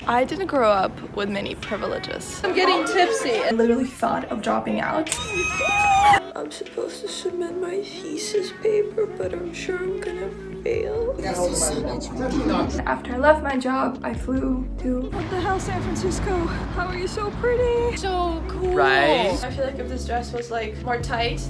I didn't grow up with many privileges. I'm getting tipsy. I literally thought of dropping out. I'm supposed to submit my thesis paper, but I'm sure I'm gonna fail. After I left my job, I flew to, what the hell, San Francisco? How are you so pretty? So cool. Right? I feel like if this dress was like more tight.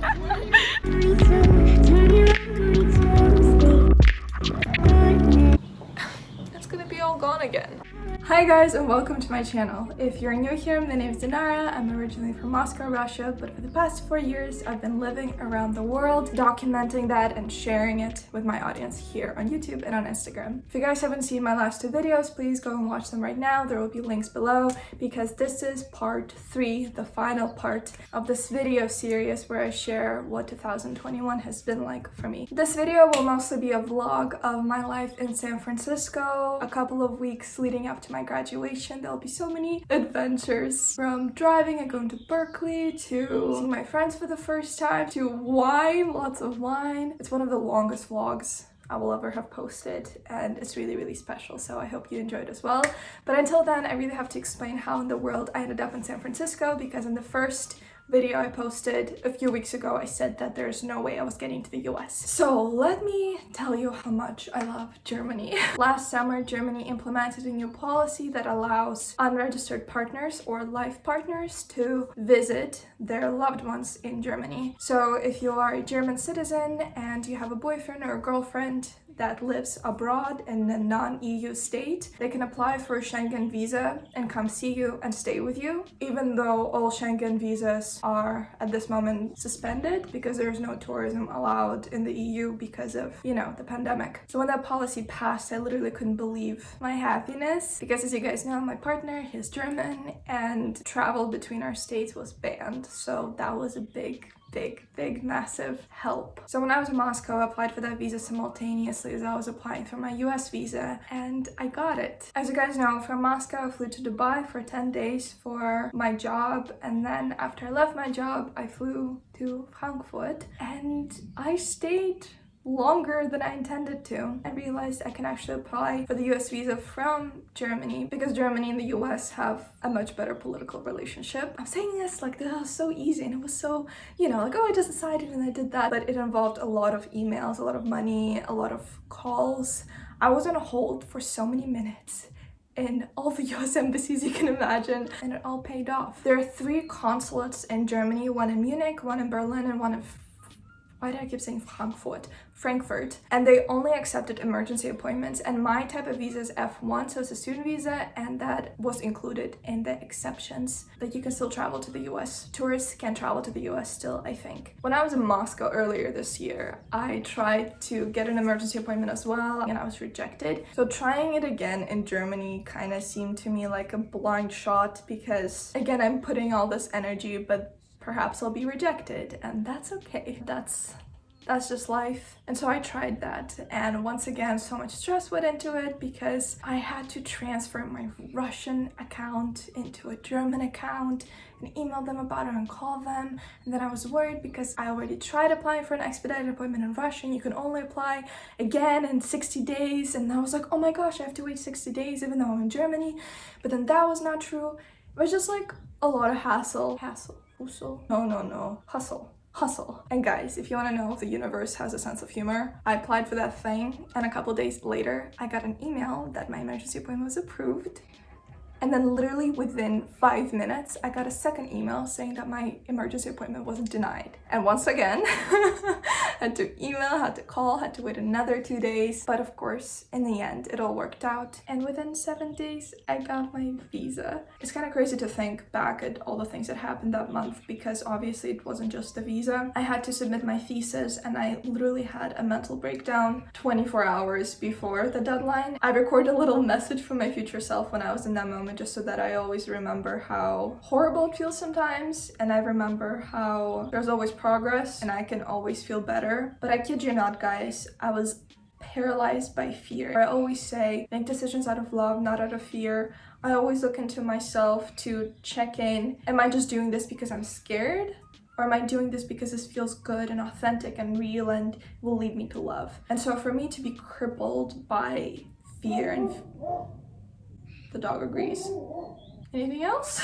It's gonna be all gone again. Hi guys and welcome to my channel. If you're new here, my name is Dilara. I'm originally from Moscow, Russia, but for the past 4 years I've been living around the world, documenting that and sharing it with my audience here on YouTube and on Instagram. If you guys haven't seen my last 2 videos, please go and watch them right now. There will be links below because this is part 3, the final part of this video series where I share what 2021 has been like for me. This video will mostly be a vlog of my life in San Francisco, a couple of weeks leading up to my graduation. There'll be so many adventures, from driving and going to Berkeley to seeing my friends for the first time to wine, lots of wine. It's one of the longest vlogs I will ever have posted and it's really special, so I hope you enjoyed as well. But until then, I really have to explain how in the world I ended up in San Francisco, because in the first video I posted a few weeks ago I said that there's no way I was getting to the US. So let me tell you how much I love Germany. Last summer, Germany implemented a new policy that allows unregistered partners or life partners to visit their loved ones in Germany. So if you are a German citizen and you have a boyfriend or a girlfriend that lives abroad in a non-EU state, they can apply for a Schengen visa and come see you and stay with you, even though all Schengen visas are at this moment suspended because there's no tourism allowed in the EU because of, you know, the pandemic. So when that policy passed, I literally couldn't believe my happiness, because as you guys know, my partner, he's German, and travel between our states was banned. So that was a big massive help. So when I was in Moscow, I applied for that visa simultaneously as I was applying for my US visa, and I got it. As you guys know, from Moscow I flew to Dubai for 10 days for my job, and then after I left my job I flew to Frankfurt and I stayed longer than I intended to. I realized I can actually apply for the US visa from Germany because Germany and the US have a much better political relationship. I'm saying this like this was so easy and it was so, you know, like, oh, I just decided and I did that, but it involved a lot of emails, a lot of money, a lot of calls. I was on hold for so many minutes in all the US embassies you can imagine, and it all paid off. There are 3 consulates in Germany, one in Munich, one in Berlin, and one in why do I keep saying Frankfurt, and they only accepted emergency appointments, and my type of visa is F1, so it's a student visa, and that was included in the exceptions that you can still travel to the US. Tourists can travel to the US still, I think. When I was in Moscow earlier this year, I tried to get an emergency appointment as well, and I was rejected. So trying it again in Germany kind of seemed to me like a blind shot, because again, I'm putting all this energy, but perhaps I'll be rejected, and that's okay. That's just life. And so I tried that, and once again so much stress went into it because I had to transfer my Russian account into a German account and email them about it and call them, and then I was worried because I already tried applying for an expedited appointment in Russia and you can only apply again in 60 days, and I was like, oh my gosh, I have to wait 60 days even though I'm in Germany. But then that was not true. It was just like a lot of hassle. Hustle. And guys, if you want to know if the universe has a sense of humor, I applied for that thing, and a couple days later I got an email that my emergency appointment was approved. And then literally within 5 minutes, I got a second email saying that my emergency appointment wasn't denied. And once again, had to email, had to call, had to wait another 2 days. But of course, in the end, it all worked out. And within 7 days, I got my visa. It's kind of crazy to think back at all the things that happened that month, because obviously it wasn't just the visa. I had to submit my thesis, and I literally had a mental breakdown 24 hours before the deadline. I recorded a little message for my future self when I was in that moment, just so that I always remember how horrible it feels sometimes, and I remember how there's always progress and I can always feel better. But I kid you not, guys, I was paralyzed by fear. I always say, make decisions out of love, not out of fear. I always look into myself to check in, am I just doing this because I'm scared? Or am I doing this because this feels good and authentic and real and will lead me to love? And so for me to be crippled by fear and The dog agrees. Anything else?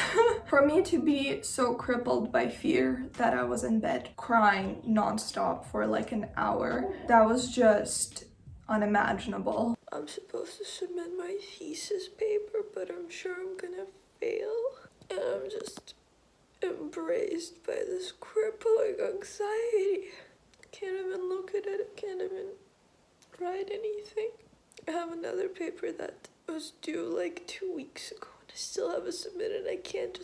For me to be so crippled by fear that I was in bed crying nonstop for like an hour, that was just unimaginable. I'm supposed to submit my thesis paper, but I'm sure I'm gonna fail. And I'm just embraced by this crippling anxiety. Can't even look at it, can't even write anything. I have another paper that was due like 2 weeks ago. I still haven't submitted. I can't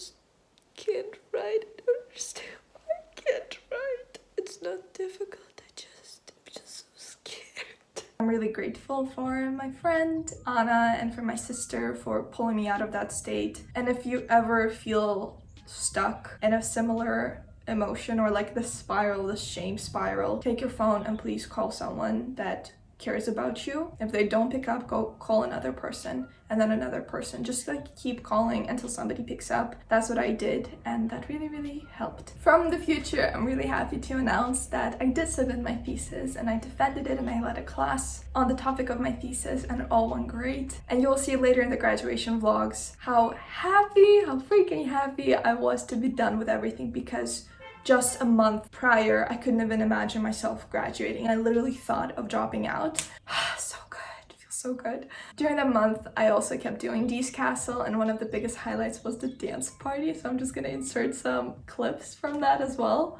write. I don't understand why I can't write. It's not difficult. I'm just so scared. I'm really grateful for my friend Anna and for my sister for pulling me out of that state. And if you ever feel stuck in a similar emotion or like this spiral, this shame spiral, take your phone and please call someone that cares about you. If they don't pick up, go call another person and then another person. Just like keep calling until somebody picks up. That's what I did, and that really helped. From the future, I'm really happy to announce that I did submit my thesis and I defended it, and I led a class on the topic of my thesis and it all went great. And you'll see later in the graduation vlogs how freaking happy I was to be done with everything, because just a month prior, I couldn't even imagine myself graduating. I literally thought of dropping out. So good, it feels so good. During that month, I also kept doing Dee's Castle, and one of the biggest highlights was the dance party. So I'm just gonna insert some clips from that as well.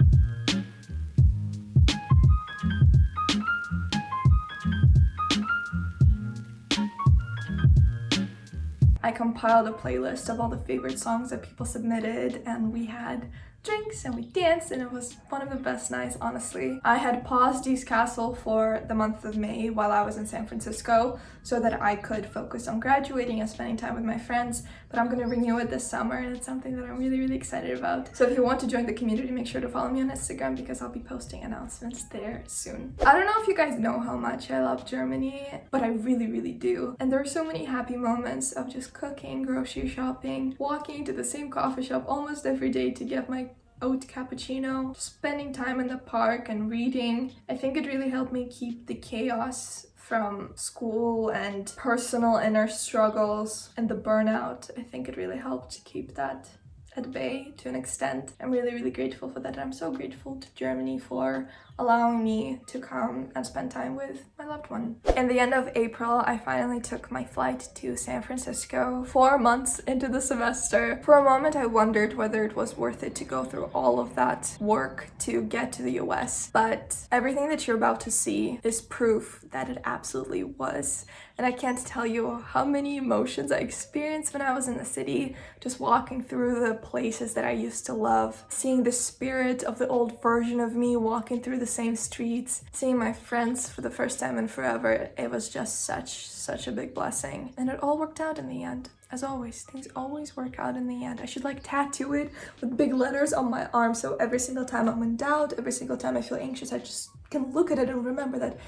I compiled a playlist of all the favorite songs that people submitted, and we had drinks and we danced, and it was one of the best nights, honestly. I had paused Dee's Castle for the month of May while I was in San Francisco so that I could focus on graduating and spending time with my friends, but I'm gonna renew it this summer, and it's something that I'm really excited about. So if you want to join the community, make sure to follow me on Instagram because I'll be posting announcements there soon. I don't know if you guys know how much I love Germany, but I really do. And there are so many happy moments of just cooking, grocery shopping, walking to the same coffee shop almost every day to get my oat cappuccino, spending time in the park and reading. I think it really helped me keep the chaos from school and personal inner struggles and the burnout. I think it really helped to keep that at bay to an extent. I'm really grateful for that. I'm so grateful to Germany for allowing me to come and spend time with my loved one. In the end of April, I finally took my flight to San Francisco 4 months into the semester. For a moment, I wondered whether it was worth it to go through all of that work to get to the US, but everything that you're about to see is proof that it absolutely was. And I can't tell you how many emotions I experienced when I was in the city, just walking through the places that I used to love, seeing the spirit of the old version of me walking through the same streets, seeing my friends for the first time in forever. It was just such a big blessing. And it all worked out in the end. As always, things always work out in the end. I should like tattoo it with big letters on my arm, so every single time I'm in doubt, every single time I feel anxious, I just can look at it and remember that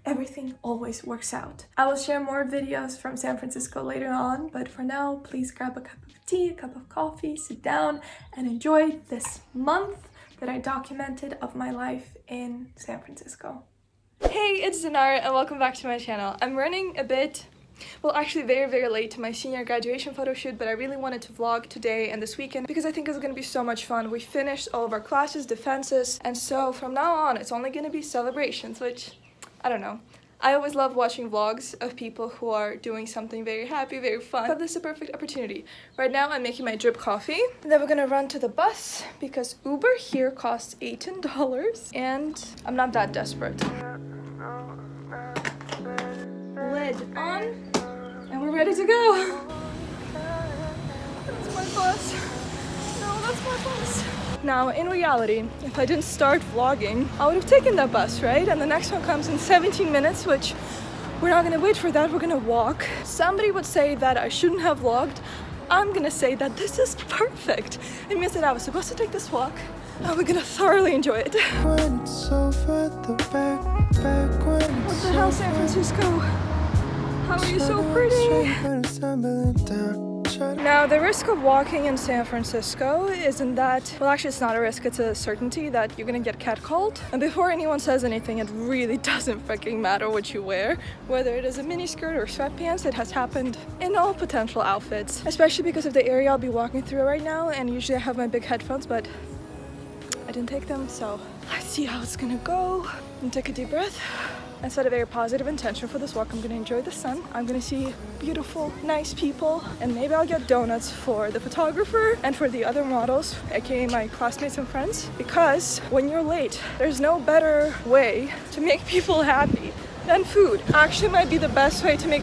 everything always works out. I will share more videos from San Francisco later on, but for now, please grab a cup of tea, a cup of coffee, sit down and enjoy this month that I documented of my life in San Francisco. Hey, it's Dinara and welcome back to my channel. I'm running a bit, well, actually very late to my senior graduation photo shoot, but I really wanted to vlog today and this weekend because I think it's gonna be so much fun. We finished all of our classes, defenses, and so from now on, it's only gonna be celebrations, which I don't know. I always love watching vlogs of people who are doing something very happy, very fun. But this is a perfect opportunity. Right now I'm making my drip coffee. And then we're gonna run to the bus because Uber here costs $18 and I'm not that desperate. Lid on and we're ready to go. That's my bus. No, that's my bus. Now, in reality, if I didn't start vlogging, I would have taken that bus, right? And the next one comes in 17 minutes, which we're not gonna wait for that, we're gonna walk. Somebody would say that I shouldn't have vlogged. I'm gonna say that this is perfect. It means that I was supposed to take this walk, and we're gonna thoroughly enjoy it. What the hell, San Francisco? How are you so pretty? Now, the risk of walking in San Francisco isn't that, well, actually it's not a risk, it's a certainty that you're gonna get catcalled. And before anyone says anything, it really doesn't freaking matter what you wear. Whether it is a miniskirt or sweatpants, it has happened in all potential outfits. Especially because of the area I'll be walking through right now, and usually I have my big headphones, but I didn't take them, so let's see how it's gonna go. And take a deep breath. And set a very positive intention for this walk. I'm gonna enjoy the sun. I'm gonna see beautiful, nice people, and maybe I'll get donuts for the photographer and for the other models, aka my classmates and friends. Because when you're late, there's no better way to make people happy than food. Actually, might be the best way to make.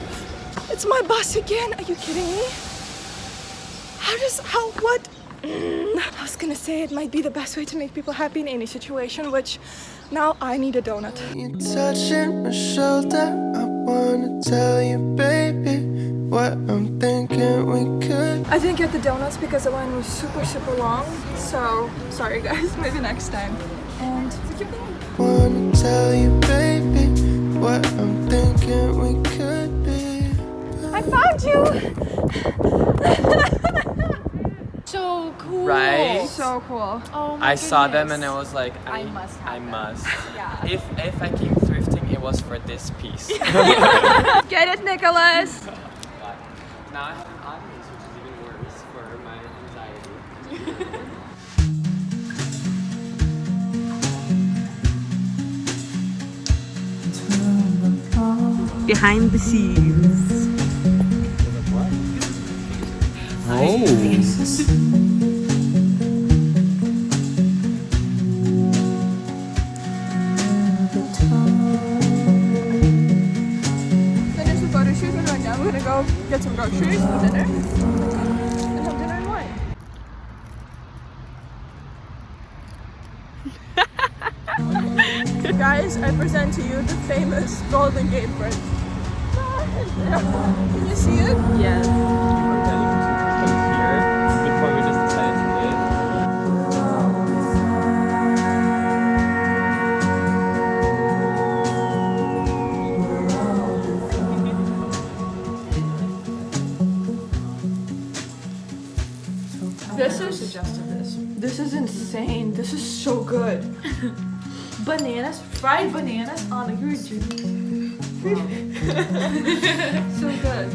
It's my bus again. Are you kidding me? What? I was gonna say it might be the best way to make people happy in any situation, which now I need a donut. You're touching my shoulder, I wanna tell you, baby, what I'm thinking we could. I didn't get the donuts because the line was super long, so sorry guys, maybe next time. And keep going. Wanna tell you, baby, what I'm thinking we could be. I found you! So cool. Right? So cool. Oh my I saw them goodness. and I was like, I must have I them. must. Yeah. If I came thrifting, it was for this piece. Get it, Nicholas! But now I have an audience, which is even worse for my anxiety. Behind the scenes. Finished the photo shoot and right now we're gonna go get some groceries for dinner. And have dinner and wine. Guys, I present to you the famous Golden Gate Bridge. Can you see it? Yes. Here, before we just decided to live. This is insane. This is so good. Bananas, fried bananas on a grilled cheese. So good.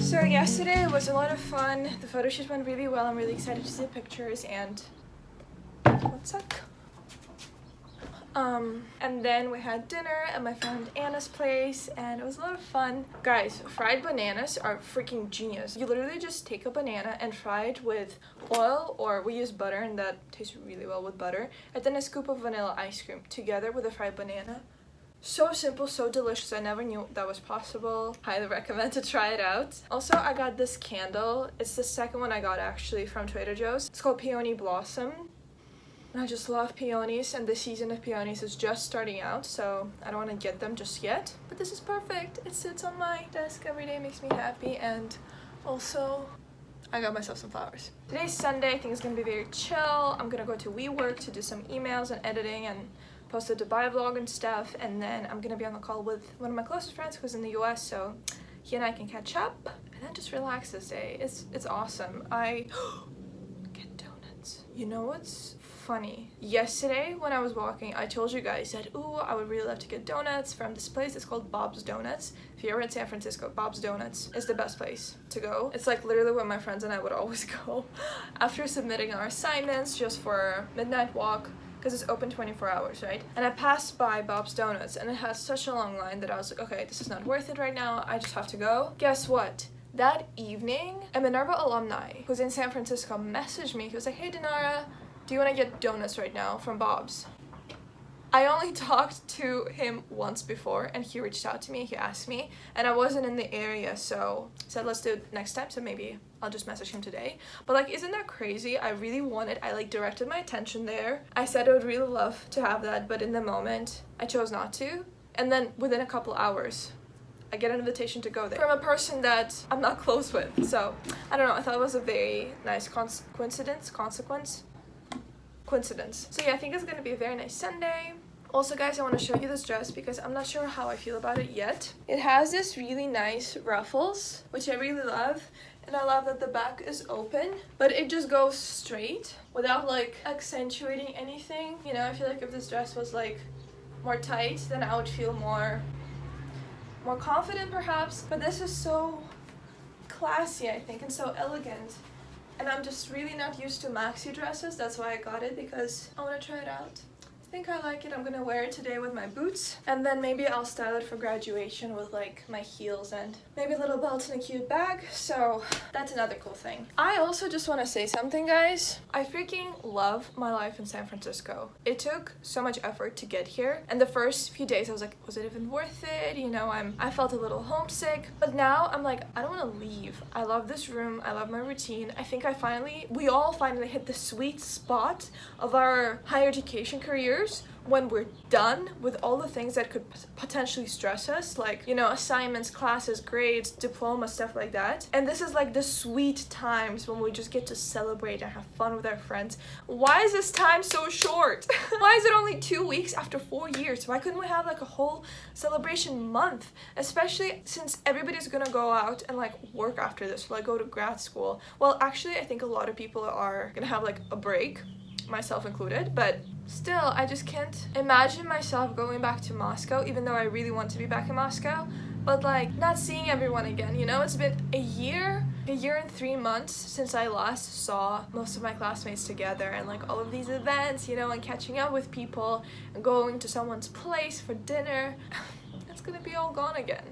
So yesterday was a lot of fun. The photo shoot went really well. I'm really excited to see the pictures and what's up? And then we had dinner at my friend Anna's place and it was a lot of fun. Guys, fried bananas are freaking genius. You literally just take a banana and fry it with oil, or we use butter and that tastes really well with butter, and then a scoop of vanilla ice cream together with a fried banana. So simple, so delicious. I never knew that was possible. Highly recommend to try it out. Also, I got this candle. It's the second one I got actually from Trader Joe's. It's called Peony Blossom. And I just love peonies, and the season of peonies is just starting out, so I don't want to get them just yet. But this is perfect. It sits on my desk every day, makes me happy, and also I got myself some flowers. Today's Sunday. I think it's going to be very chill. I'm going to go to WeWork to do some emails and editing and post a Dubai vlog and stuff, and then I'm going to be on the call with one of my closest friends who's in the US, so he and I can catch up and then just relax this day. It's awesome. I get donuts. You know what's funny? Yesterday when I was walking, I told you guys that, ooh, I would really love to get donuts from this place. It's called Bob's Donuts. If you're ever in San Francisco, Bob's Donuts is the best place to go. It's like literally where my friends and I would always go after submitting our assignments just for a midnight walk, because it's open 24 hours, right? And I passed by Bob's Donuts and it has such a long line that I was like, okay, this is not worth it right now. I just have to go. Guess what? That evening, a Minerva alumni who's in San Francisco messaged me. He was like, hey, Dinara, do you want to get donuts right now from Bob's? I only talked to him once before and he reached out to me, he asked me, and I wasn't in the area, so I said let's do it next time, so maybe I'll just message him today. But like, isn't that crazy? I really wanted, I like directed my attention there. I said I would really love to have that, but in the moment, I chose not to. And then within a couple hours, I get an invitation to go there from a person that I'm not close with. So, I don't know, I thought it was a very nice coincidence. So yeah, I think it's gonna be a very nice Sunday. Also guys, I want to show you this dress because I'm not sure how I feel about it yet. It has this really nice ruffles, which I really love. And I love that the back is open, but it just goes straight without like accentuating anything. You know, I feel like if this dress was like more tight, then I would feel more confident perhaps. But this is so classy, I think, and so elegant. And I'm just really not used to maxi dresses. That's why I got it, because I want to try it out. I think I like it. I'm gonna wear it today with my boots, and then maybe I'll style it for graduation with like my heels and maybe a little belt and a cute bag. So that's another cool thing. I also just want to say something, guys. I freaking love my life in San Francisco. It took so much effort to get here, and the first few days I was like, was it even worth it? You know, I felt a little homesick, but now I'm like, I don't want to leave. I love this room. I love my routine. I think we all finally hit the sweet spot of our higher education careers, when we're done with all the things that could potentially stress us, like, you know, assignments, classes, grades, diploma, stuff like that. And this is like the sweet times when we just get to celebrate and have fun with our friends. Why is this time so short? Why is it only 2 weeks after 4 years? Why couldn't we have like a whole celebration month? Especially since everybody's gonna go out and like work after this, like go to grad school. Well, actually, I think a lot of people are gonna have like a break, myself included, but still, I just can't imagine myself going back to Moscow, even though I really want to be back in Moscow, but like not seeing everyone again, you know? It's been a year and 3 months since I last saw most of my classmates together, and like all of these events, you know, and catching up with people and going to someone's place for dinner. It's gonna be all gone again.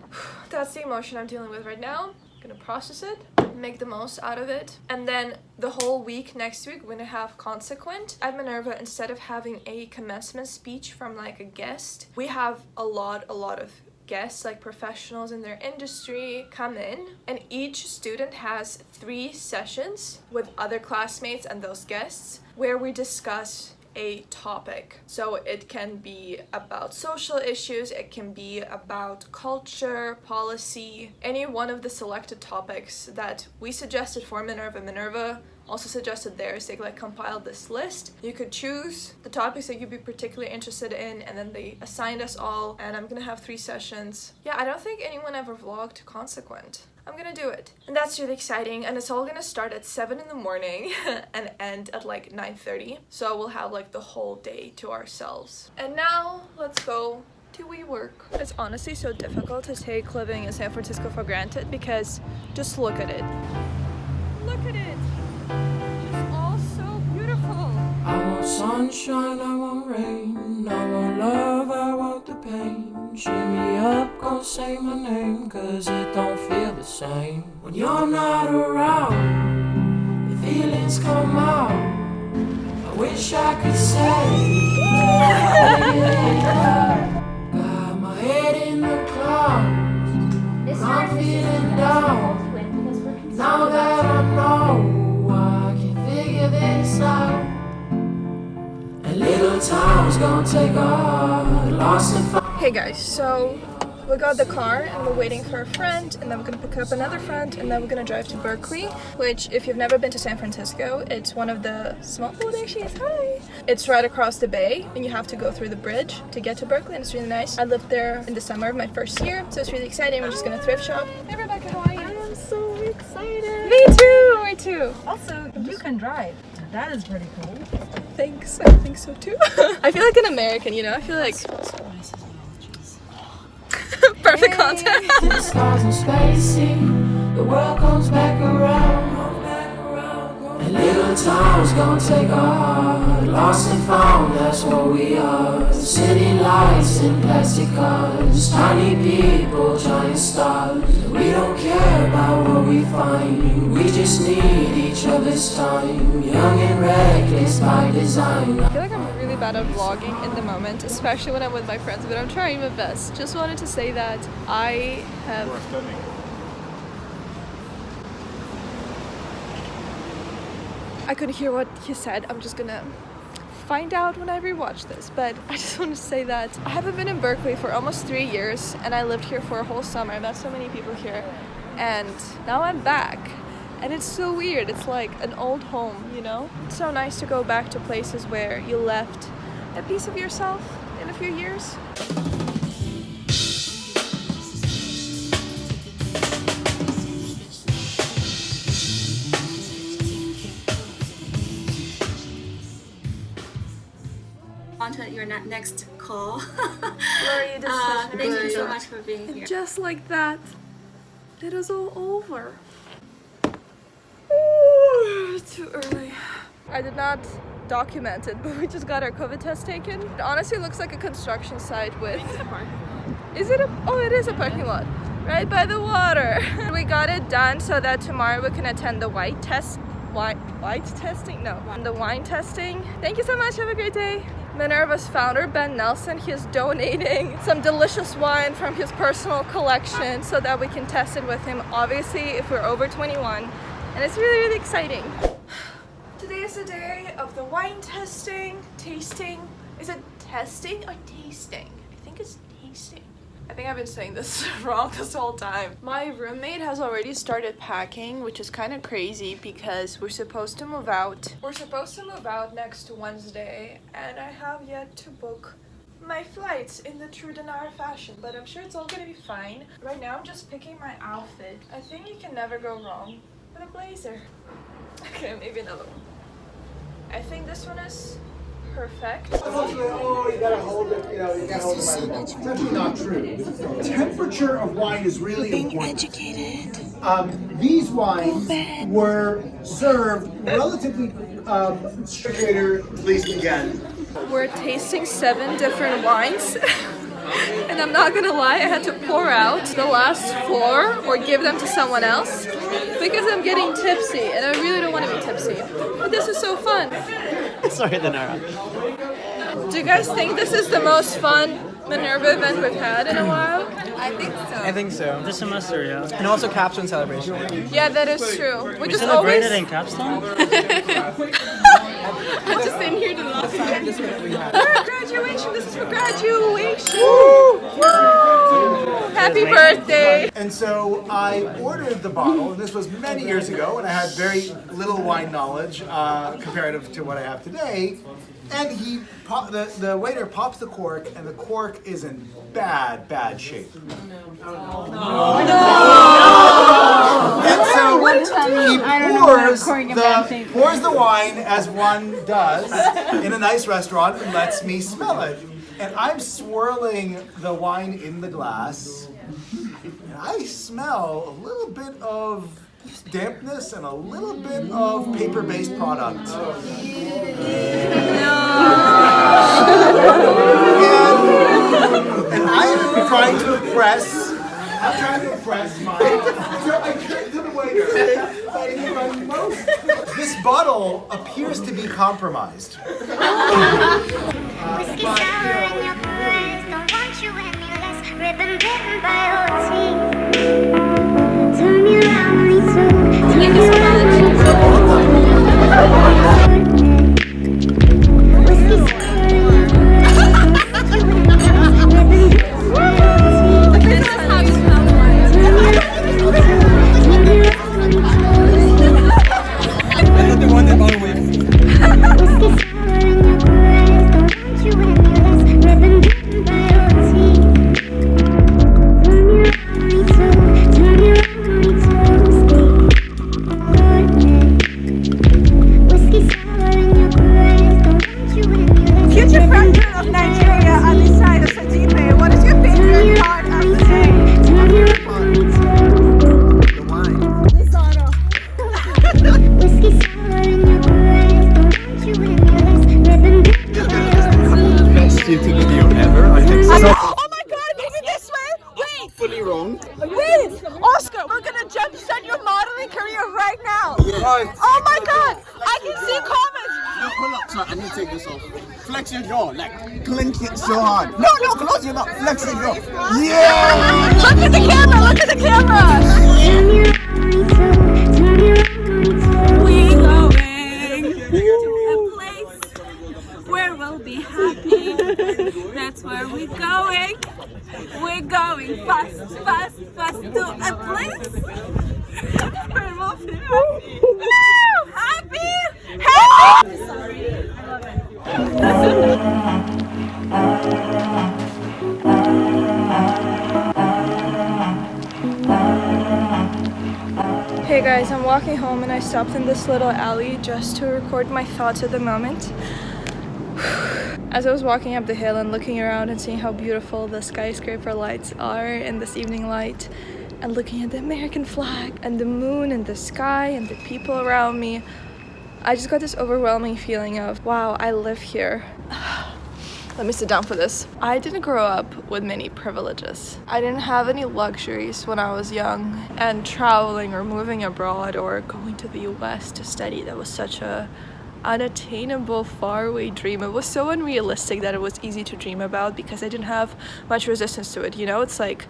That's the emotion I'm dealing with right now. Gonna process it, make the most out of it, and then the whole week next week we're gonna have Consequent. At Minerva, instead of having a commencement speech from like a guest, we have a lot of guests, like professionals in their industry, come in, and each student has 3 sessions with other classmates and those guests where we discuss a topic. So it can be about social issues, it can be about culture, policy, any one of the selected topics that we suggested for Minerva. Minerva also suggested theirs. They like compiled this list. You could choose the topics that you'd be particularly interested in, and then they assigned us all, and I'm gonna have 3 sessions. Yeah, I don't think anyone ever vlogged Consequent. I'm gonna do it, and that's really exciting, and it's all gonna start at 7 in the morning and end at like 9:30, so we'll have like the whole day to ourselves. And now let's go to WeWork. It's honestly so difficult to take living in San Francisco for granted, because just look at it. Look at it. It's all so beautiful. I want sunshine, I want rain, I want love, I want the pain. Shimmy up, gon' say my name, cause it don't feel the same when you're not around. The feelings come out. I wish I could say got my head in the clouds. I'm feeling down. Now that I know I can figure this out. And little time's gonna take off, lost and found. Hey guys, so we got the car and we're waiting for a friend, and then we're gonna pick up another friend, and then we're gonna drive to Berkeley, which, if you've never been to San Francisco, it's one of the small, oh there she is, hi! It's right across the bay, and you have to go through the bridge to get to Berkeley, and it's really nice. I lived there in the summer of my first year, so it's really exciting. We're just gonna thrift shop. Hey Rebecca, how are you? I am so excited. Me too! Also, you can drive. That is pretty cool. Thanks, I think so too. I feel like an American, you know? I feel like perfect content. The stars are spacey, the world comes back around. And little time's gonna take off, lost and found, that's what we are. City lights in plastic cars, tiny people, giant stars. We don't care about what we find, we just need each other's time. Young and reckless by design. I feel like I'm really bad at vlogging in the moment, especially when I'm with my friends, but I'm trying my best. Just wanted to say that I have... I couldn't hear what he said. I'm just gonna find out when I rewatch this, but I just want to say that I haven't been in Berkeley for almost 3 years, and I lived here for a whole summer. I met so many people here, and now I'm back, and it's so weird. It's like an old home, you know? It's so nice to go back to places where you left a piece of yourself in a few years. On to your next call. Lori, this is Thank you so much for being here. Just like that, it is all over. Ooh, too early. I did not document it, but we just got our COVID test taken. It honestly looks like a construction site with... It's a parking lot. Is it a... Oh, it is a parking lot. Right by the water. We got it done so that tomorrow we can attend the white testing? No, the wine testing. Thank you so much. Have a great day. Minerva's founder, Ben Nelson, he is donating some delicious wine from his personal collection so that we can test it with him, obviously, if we're over 21. And it's really, really exciting. Today is the day of the wine tasting. Is it testing or tasting? I think it's tasting. I think I've been saying this wrong this whole time. My roommate has already started packing, which is kind of crazy because we're supposed to move out. We're supposed to move out next Wednesday, and I have yet to book my flights in the true Dinara fashion, but I'm sure it's all gonna be fine. Right now I'm just picking my outfit. I think you can never go wrong with a blazer. Okay, maybe another one. I think this one is perfect. Oh, you gotta hold it, you know, you gotta hold the microphone. It's actually not true. Temperature of wine is really important. Educated. These wines were served relatively straighter. Please begin. We're tasting 7 different wines. And I'm not gonna lie, I had to pour out the last 4 or give them to someone else because I'm getting tipsy and I really don't want to be tipsy. But this is so fun. Sorry, Dinara. Do you guys think this is the most fun Minerva event we've had in a while? I think so. This semester, yeah. And also capstone celebration. Yeah, that is true. We just Celebrated always... in capstone? I'm just in here to laugh. Graduation, this is for graduation. Happy birthday. And so I ordered the bottle, and this was many years ago, and I had very little wine knowledge comparative to what I have today. And the waiter pops the cork, and the cork is in bad shape. No. And so he pours the wine as one does in a nice restaurant and lets me smell it. And I'm swirling the wine in the glass, and I smell a little bit of dampness and a little bit of paper-based product. And I'm trying to impress my... So I turned to the waiter. This bottle appears to be compromised. Whiskey sour in your eyes, don't want you any less. Ribbon bitten by your teeth. Turn me around, me too. Thank you so much. Whiskey sour in your eyes, don't want you any less. Ribbon bitten by your teeth. This is how you smell the wine. Turn me around, me too. I thought they wanted bottle with. Whiskey sour in your eyes, don't want you any less. Ribbon bitten by your teeth. Turn me around, me too. Turn me around, me too. Whiskey sour in your eyes, don't want you any less. Future president of Nigeria, Alisai Sadipe, what is your favorite part of the day? Turn me around, me too. The wine. Whiskey sour in your eyes, don't want you any less. Ribbon bitten by your teeth. Best YouTube video ever, I think so. Oh my god, maybe this way? Wait! Fully wrong. Wait! Oscar, we're gonna jumpstart your modeling career right now! Right. Oh my god! I can see comments! No, pull up. Sorry, I need to take this off. Flex your jaw, like clench it so hard. No, close your mouth. Flex your jaw. Yeah! Look at the camera! Look at the camera! Turn me around, me too. Turn me around, me too. We going to a place where we'll be happy. That's where we're going. We're going fast to a place where we'll be happy. Happy! Sorry, I love it. Hey guys, I'm walking home and I stopped in this little alley just to record my thoughts at the moment. As I was walking up the hill and looking around and seeing how beautiful the skyscraper lights are in this evening light, and looking at the American flag and the moon and the sky and the people around me, I just got this overwhelming feeling of, wow, I live here. Let me sit down for this. I didn't grow up with many privileges. I didn't have any luxuries when I was young, and traveling or moving abroad or going to the US to study, that was such a unattainable, faraway dream. It was so unrealistic that it was easy to dream about because I didn't have much resistance to it, you know? It's like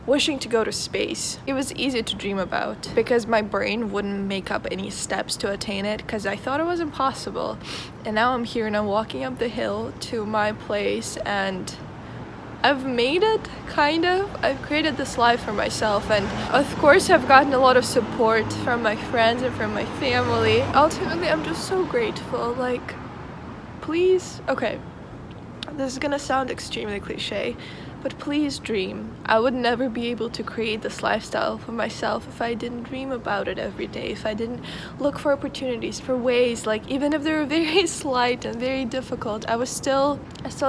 wishing to go to space. It was easy to dream about because my brain wouldn't make up any steps to attain it because I thought it was impossible. And now I'm here and I'm walking up the hill to my place and I've made it, kind of. I've created this life for myself, and of course I've gotten a lot of support from my friends and from my family. Ultimately, I'm just so grateful. Like, please, okay, this is gonna sound extremely cliche, but please dream. I would never be able to create this lifestyle for myself if I didn't dream about it every day, if I didn't look for opportunities, for ways, like even if they were very slight and very difficult, I still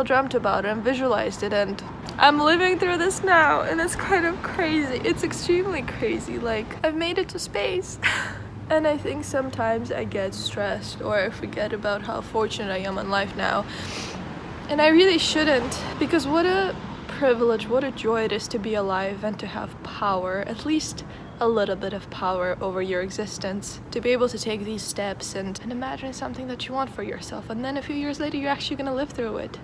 dreamt about it and visualized it, and I'm living through this now, and it's kind of crazy. It's extremely crazy. Like, I've made it to space. And I think sometimes I get stressed or I forget about how fortunate I am in life now. And I really shouldn't, because what a privilege, what a joy it is to be alive and to have power, at least a little bit of power over your existence, to be able to take these steps and imagine something that you want for yourself, and then a few years later you're actually gonna live through it.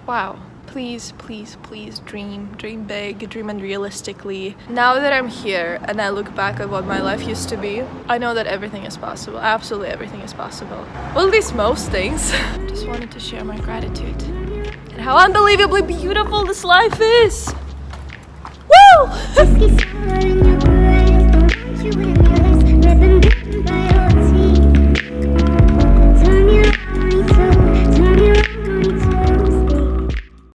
Wow. Please, please, please dream big, dream unrealistically. Now that I'm here and I look back at what my life used to be, I know that everything is possible. Absolutely everything is possible. Well, at least most things. Just wanted to share my gratitude and how unbelievably beautiful this life is. Woo!